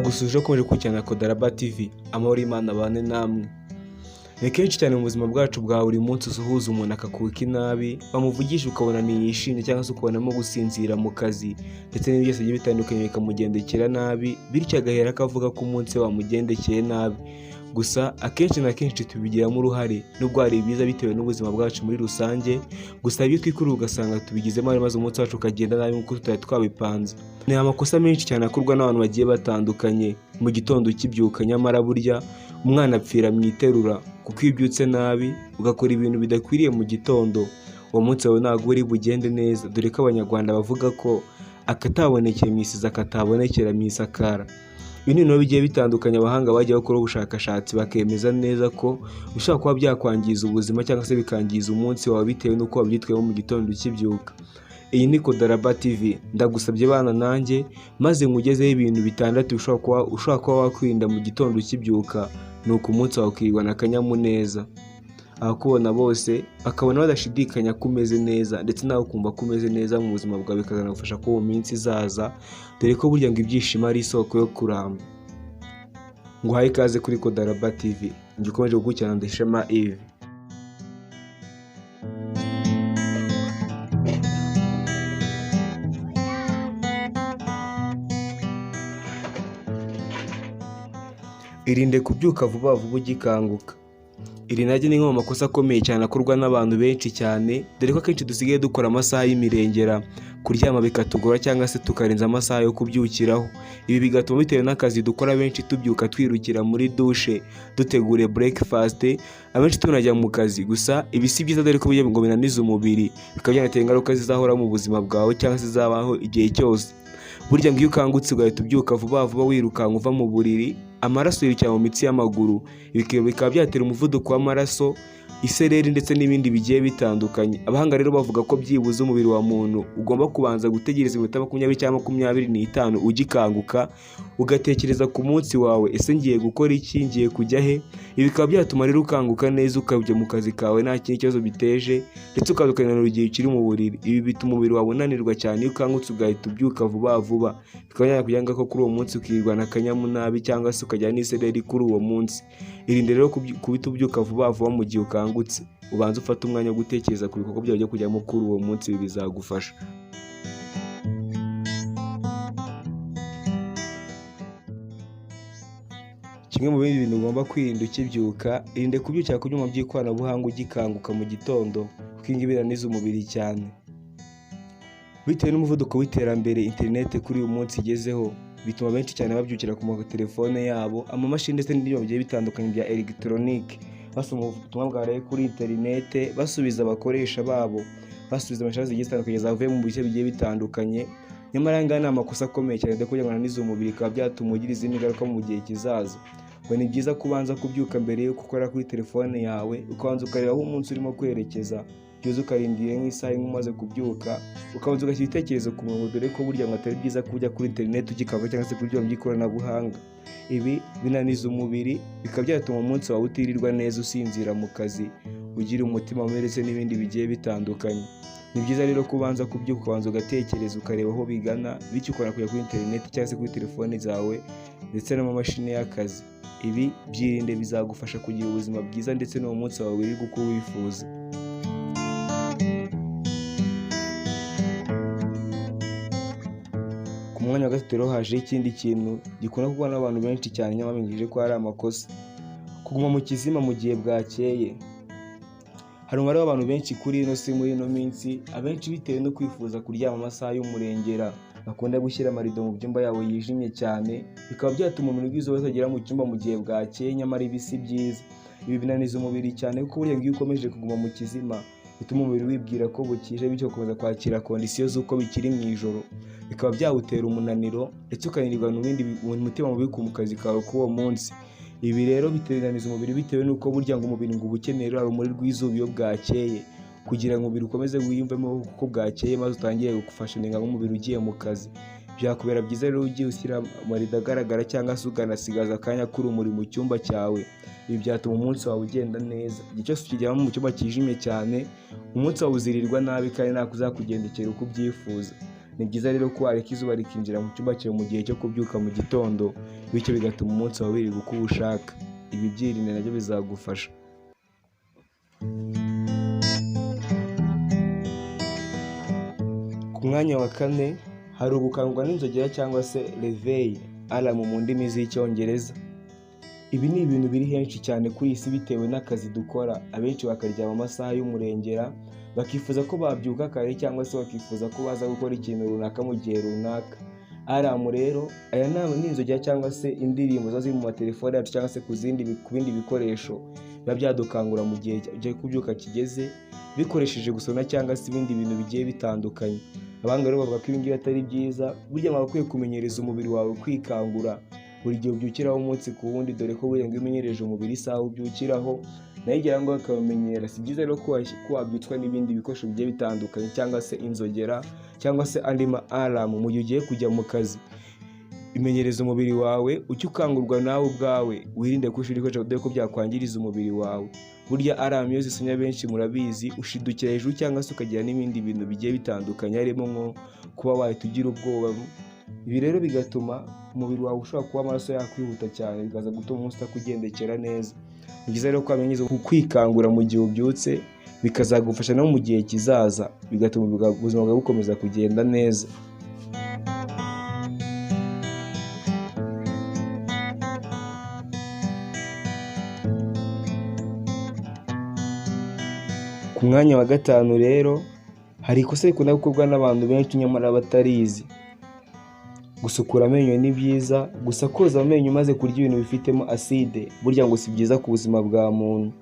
ndagusuje ukomeje gukurikirana Kodaraba TV, amahoro y'Imana abane namwe. Ni kenshi cyane mu buzima bwacu bwa buri munsi usuhuza umuntu akakuka inabi, bamuvugisha ukabona ntiyishimye cyangwa se ukabonamo gusinzira mu kazi ndetse n'ibindi byose bigiye bitandukanye bikamugendekera nabi, bityo agahera akavuga ko umunsi wamugendekeye nabi. Gusa akenshi na kenshi tubigiramo uruhare nubwo hari ibiza bitewe n'ubuzima bwacu muri rusange, gusa ibyo twikurura ugasanga tubigizemo maze umunsi wacu ukagenda nabi nk'uko tutari twabipanze. Ni amakosa menshi cyane akorwa n'abantu bagiye batandukanye mu gitondo ukibyuka, nyamara burya umwana apfira mu iterura kuko iyo ubyutse nabi ugakora ibintu bidakwiriye mu gitondo, uwo munsi wawe ntabwo uri bugende neza, dore ko Abanyarwanda bavuga ko akatabonekeye mu isiza katabonekera mu isakara. Ibi ni bigiye bitandukanye abahanga bagiye bakora ubushakashatsi bakemeza neza ko bishobora kuba byakwangiza ubuzima cyangwa se bikangiza umunsi wawe bitewe n'uko wabyitwayemo mu gitondo ukibyuka. Iyi ni Kodaraba TV, ndagusabye bana nanjye maze nkugezeho ibintu bitandatu ushobora kuba wakwirinda mu gitondo ukibyuka, nuko umunsi wawe ukirirwana akanyamuneza. Abakubona bose bakabona badashidikanya ko umeze neza, ndetse nawe ukumva ko umeze neza mu buzima bwawe, bikazanagufasha ko mu minsi izaza, dore ko burya ngo ibyishimo ari isoko yo kuramba. Nguhaye ikaze kuri Kodaraba TV, njye ukomeje gukurikirana Ndashema Yves. Irinde kubyuka vuba vuba ugikanguka. Iri naryo ni mu makosa akomeye cyane akorwa n'abantu benshi cyane, dore ko akenshi dusigaye dukora amasaha y'imirengera, kuryama bikatugora cyangwa se tukarenza amasaha yo kubyukiraho. Ibi bigatuma bitewe n'akazi dukora benshi tubyuka twirukira muri dushe dutegure breakfast, abenshi tunajya mu kazi. Gusa ibi si byiza dore ko burya ngo binaniza umubiri, bikaba byanatera ingaruka zizahora mu buzima bwawe cyangwa se zizabaho igihe cyose. Burya ngo iyo ukangutse ugahita ubyuka vuba vuba wirukanka uva mu buriri, amaraso yirukira mu mitsi y'amaguru, bikaba byatera umuvuduko w'amaraso, isereri ndetse n'ibindi bigiye bitandukanye. Abahanga rero bavuga ko byibuze umubiri wa muntu ugomba kubanza gutegereza iminota 20 cyangwa 25 ugikanguka, ugatekereza ku munsi wawe, ese ngiye gukora iki, ngiye kujya he. Ibi bikaba byatuma rero ukanguka neza ukajya mu kazi kawe nta kindi kibazo biteje, ndetse ukadukanira igihe ukiri mu buriri. Ibi bituma umubiri wawe unanirwa cyane, iyo ukangutse ugahita ubyuka vuba vuba, bikaba byakujyanga ko kuri uwo munsi ukirirwana akanyamunabi cyangwa se ukajya n'isereri kuri uwo munsi. Irinde rero kubita ubyuka vuba vuba mu gihe ukangutse, ubanza ufata umwanya wo gutekereza ku bikorwa byawe byo kujyamo kuri uwo munsi, ibi bizagufasha. Kimwe mu bindi bintu ugomba kwirinda ukibyuka, irinde kubyukira ku byuma by'ikoranabuhanga ugikanguka mu gitondo, kuko ibi biraniza umubiri cyane. Bitewe n'umuvuduko w'iterambere internet kuri uyu munsi igezeho, bituma benshi cyane babyukira ku matelefone yabo, amamashini ndetse n'ibindi bigiye bitandukanye bya electronique, basoma ubutumwa bwaraye kuri internet, basubiza abakoresha babo, basubiza amashaje zigiye zitandukanye zavuye mu bice bigiye bitandukanye. Nyamara ngana amakosa akomeye cyane ndetse kugira ngo ananize umubiri, bikaba byatuma ugira izindi ngaruka mu gihe kizaza. Ngo ni byiza kubanza kubyuka mbere yo gukora kuri telefone yawe, ukabanza ukareba aho umunsi urimo kwerekeza, byuze ukarindira nk'isaha imwe umaze kubyuka, ukabanza ugashyira ibitekerezo ku murongo, dore ko burya ngo atari byiza kujya kuri internet ugikanguka cyangwa se kuri byuma by'ikoranabuhanga. Ibi binaniza umubiri, bikaba byatuma umunsi wawe utirirwa neza, usinzira mu kazi, ugira umutima umeretse n'ibindi bigiye bitandukanye. Ni byiza rero kubanza kubyuka, ukabanza ugatekereza ukareba aho bigana, bityo ukora kujya kuri internet cyangwa se kuri telefone zawe ndetse n'amamashini y'akazi. Ibi byirinde, bizagufasha kugira ubuzima bwiza ndetse n'uwo munsi wawe wirirwa uko wifuza. Ku mwanya wa gatatu rero haje ikindi kintu gikunda kuba n'abantu benshi cyane, nyamara bingije ko ari amakosa: kuguma mu kizima mu gihe bwakeye. Hari umubare w'abantu benshi kuri ino si muri ino minsi, abenshi bitewe no kwifuza kuryama amasaha y'umurengera, bakunda gushyira amarido mu byumba yabo yijimye cyane, bikaba byatuma umuntu bwiza wese agera mu cyumba mu gihe bwakeye, nyamara ibi si byiza. Ibi binaniza umubiri cyane, kuko burya iyo ukomeje kuguma mu kizima bituma umubiri wibwira ko bukije, bityo ukomeza kwakira kondisiyo z'uko bikiri mu ijoro, bikaba byawutera umunaniro ndetse ukananirwa n'ibindi umutima mubi ku kazi kawe k'uwo munsi. Ibi rero biteraniriza umubiri bitewe n'uko burya ngo umubiri ngo ubukenera urumuri rw'izuba iyo bwakeye, kugira ngo umubiri ukomeze wiyumvemo ko bwakeye, maze utangire gufasha nk'umubiri ugiye mu kazi. Byakubera byiza rero ugiye ushyira amarido agaragara cyangwa se ukanasigaza akanya k'urumuri mu cyumba cyawe. Ibi byatuma umunsi wawe ugenda neza. Igihe cyose ukijyamo mu cyumba kijimye cyane, umunsi wawe uzirirwa nabi kandi nta kuzakugendekera uko ubyifuza. Ni byiza rero ko wareka izuba rikinjira mu cyumba cyawe mu gihe cyo kubyuka mu gitondo, bityo bigatuma umunsi wawe wirirwa uko uwushaka. Ibi byirinde nabyo bizagufasha. Ku mwanya wa kane hari ugukangwa n'inzogera cyangwa se réveil, alarm mu ndimi z'icyongereza. Ibi ni ibintu biri henshi cyane kuri iyi si bitewe n'akazi dukora. Abenshi bakaryama amasaha y'umurengera, bakifuza ko babyuka kare cyangwa se bakifuza ko baza gukora ikintu runaka mu gihe runaka. Alarm rero, aya ni inzogera cyangwa se indirimbo ziba ziri mu matelefone yacu cyangwa se ku bindi bikoresho biba byadukangura mu gihe cyo kubyuka kigeze, bikoresheje gusona cyangwa se ibindi bintu bigiye bitandukanye. Abahanga rero bavuga ko ibi ngibi atari byiza, burya waba ukwiye kumenyereza umubiri wawe kwikangura buri gihe ubyukiraho umunsi ku wundi, dore ko burya ngo iyo umenyereje umubiri isaha ubyukiraho nayo igera ngo akabamenyera. Si byiza rero ko wabyutswa n'ibindi bikoresho bigiye bitandukanye cyangwa se inzogera cyangwa se andi ma alarm mu gihe ugiye kujya mu kazi. Imenyereza umubiri wawe, ujye ukangurwa nawe ubwawe, wirinde ko ushira ibikoresho dore ko byakwangiriza umubiri wawe. Burya alarm iyo zisonye benshi murabizi, ushidukira hejuru cyangwa se ukagira n'ibindi bintu bigiye bitandukanye, harimo nko kuba wahita ugira ubwoba. Ibi rero bigatuma umubiri wawe ushobora kuba amaraso yakwihuta cyane, bikaza gutuma umunsi utakugendekera neza. Ni byiza rero ko wamenyereza kwikangura mu gihe ubyutse, bikazagufasha no mu gihe kizaza, bigatuma ubuzima bwawe bukomeza kugenda neza. Ku mwanya wa gatanu rero hari ikosa rikunda gukorwa n'abantu benshi nyamara batarizi. Gusukura amenyo ni byiza, gusa koza amenyo umaze kurya ibintu bifitemo acide burya ngo si byiza ku buzima bwa muntu.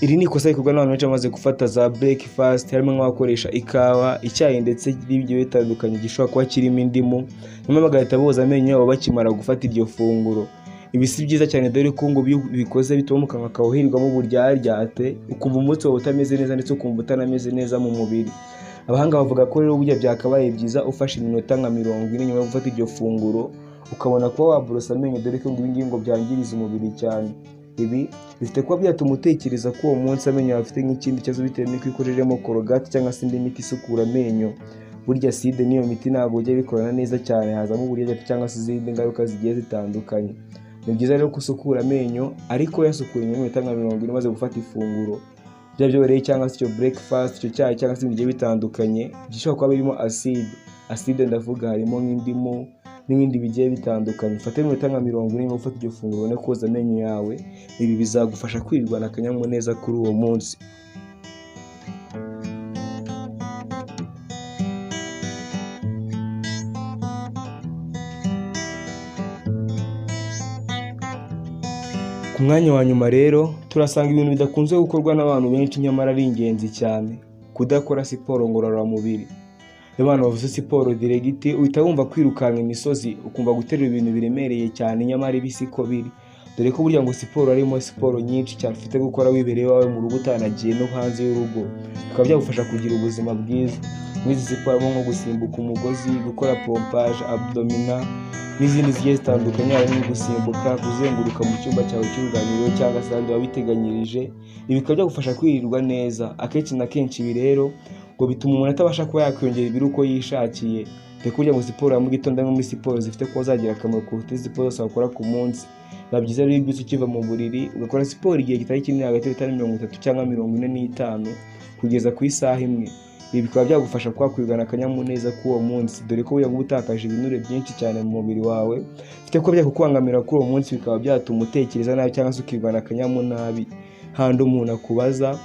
Iri ni ikosa rikorwa n'abantu benshi bamaze gufata za breakfast, harimo nk'abakoresha ikawa, icyayi ndetse n'ibyo bitandukanye gishobora kuba kirimo indimu, nyuma bagahita boza amenyo yabo bakimara gufata iryo funguro. Ibi si byiza cyane dore ko ngo bikoze bituma mu kanwa kawe hirwamo uburyaryate, ukumva umunsi wawe utameze neza ndetse ukumva utanameze neza mu mubiri. Abahanga bavuga ko rero burya byakabaye byiza ufashe iminota nka 40 nyuma yo gufata iryo funguro, ukabona kuba waborosa amenyo dore ko ibi ngibi ngo byangiriza umubiri cyane. Ibi bifite kuba byatuma utekereza ko uwo munsi amenyo yawe afite nk'ikindi kibazo bitewe n'uko ikoreremo korogate cyangwa se indi miti isukura amenyo. Burya acide n'iyo miti ntabwo ujya bikorana neza cyane, hazamo uburyaryate cyangwa se izindi ngaruka zigiye zitandukanye. Ni byiza rero gusukura amenyo, ariko yasukura nyuma y'iminota nka 40 umaze gufata ifunguro. Bya byo rero cyangwa se icyo breakfast, icyo cyayi cyangwa se bigiye bitandukanye gishobora kuba birimo acide ndavuga harimo nk'indimu n'ibindi bigiye bitandukanye. Fata iminota nka 40 nyuma ufata iryo funguro ubone koza amenyo yawe. Ibi bizagufasha kwirirwana akanyamuneza kuri uwo munsi. Ku mwanya wa nyuma rero turasanga ibintu bidakunze gukorwa n'abantu benshi nyamara ari ingenzi cyane: kudakora siporo ngororamubiri. Abantu bavuze siporo diregiti uhita wumva kwirukanka imisozi, ukumva guterura ibintu biremereye cyane, nyamara ibi siko biri. Dore ko burya ngo siporo arimo siporo nyinshi cyane ufite gukora wibereye wawe mu rugo utanagiye no hanze y'urugo, bikaba byagufasha kugira ubuzima bwiza. Nk'izi siporo nko gusimbuka umugozi, gukora pompage abdominal n'izindi zigiye zitandukanye, harimo gusimbuka, kuzenguruka mu cyumba cyawe cy'uruganiriro cyangwa se ahandi wabiteganyirije. Ibi bikaba byagufasha kwirirwa neza. Akenshi na kenshi ibi rero ngo bituma umuntu atabasha kuba yakwiyongera ibiro uko yishakiye. Reka burya ngo siporo ya mu gitondo muri siporo zifite kuba zagira akamaro kuruta siporo zose wakora ku munsi. Biba byiza rero iyo ubyutse ukiva mu buriri ugakora siporo igihe kitari kinini, hagati ya 30 cyangwa 45 kugeza ku isaha imwe. Ibi bikaba byagufasha kuba kwigana akanyamuneza k'uwo munsi, dore ko burya ubutakaje ibinure byinshi cyane mu mubiri wawe bifite kuba byakukwangamira kuri uwo munsi, bikaba byatuma utekereza nabi cyangwa se ukigana akanyamunabi. Handi umuntu akubaza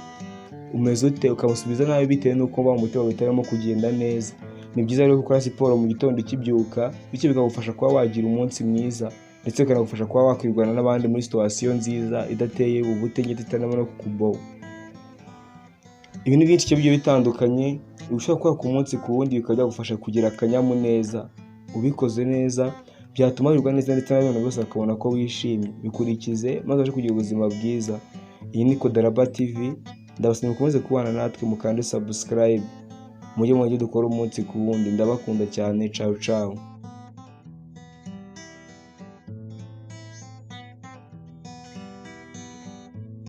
umeze ute ukamusubiza nabi bitewe n'uko umutima bitarimo kugenda neza. Ni byiza rero gukora siporo mu gitondo ukibyuka, bityo bikagufasha kuba wagira umunsi mwiza ndetse bikanagufasha kuba wakwirwana n'abandi muri situation nziza idateye ubute ndetse itanamara kukuboha. Ibintu byinshi bigiye bitandukanye ushobora gukora ku munsi ku wundi bikaba byagufasha kugira akanyamuneza. Ubikoze neza byatuma wirirwa neza ndetse n'abantu bose bakabona ko wishimye. Bikurikize maze uje kugira ubuzima bwiza. Iyi ni Kodaraba TV, ndabasaba mukomeze kubana natwe mukande subscribe, mujye dukora umunsi ku wundi. Ndabakunda cyane. Ciao ciao.